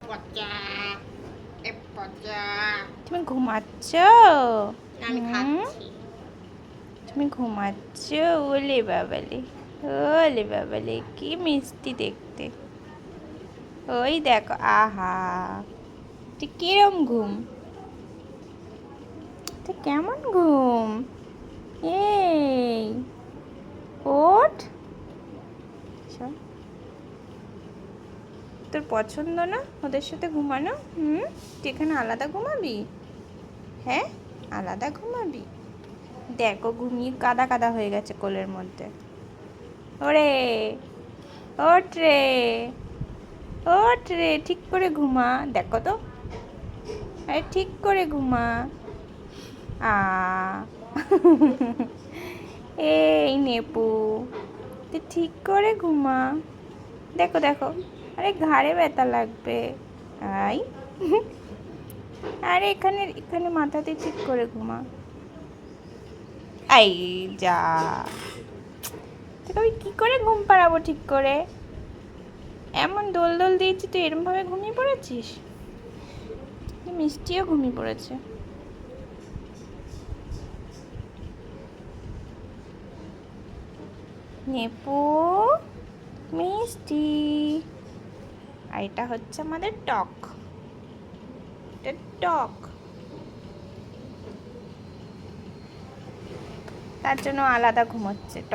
পচা এ পচা। তুমি ঘুমাচ্ছ? আমি খাচ্ছি। তুমি ঘুমাচ্ছ? ওলে বাবালে, ওলে বাবালে, কি মিষ্টি দেখতে। ওই দেখো, আহা, তুই কিরম ঘুম, তুই কেমন ঘুম? এই ওঠ, শোন। তোর পছন্দ না ওদের সাথে ঘুমানো? তুই এখানে আলাদা ঘুমাবি? হ্যাঁ, আলাদা ঘুমাবি? দেখো ঘুমিয়ে কাদা কাদা হয়ে গেছে কোলের মধ্যে। ওরে, ওঠ রে, ওঠ রে, ঠিক করে ঘুমা। দেখো তো, আরে ঠিক করে ঘুমা। আ এই নেপু, তুই ঠিক করে ঘুমা। দেখো দেখো, আরে ঘাড়ে ব্যথা লাগবে। আই আরে এখানে এখানে মাথাতে ঠিক করে ঘুমা। এই যা, তোকে আমি কী করে ঘুম পাড়াবো ঠিক করে? এমন দোল দোল দিয়েছি, তুই এরমভাবে ঘুমিয়ে পড়েছিস? মিষ্টিও ঘুমিয়ে পড়েছে। নেপু, মিষ্টি। আর এটা হচ্ছে আমাদের টক, এটা টক, তার জন্য আলাদা ঘুমোচ্ছে টক।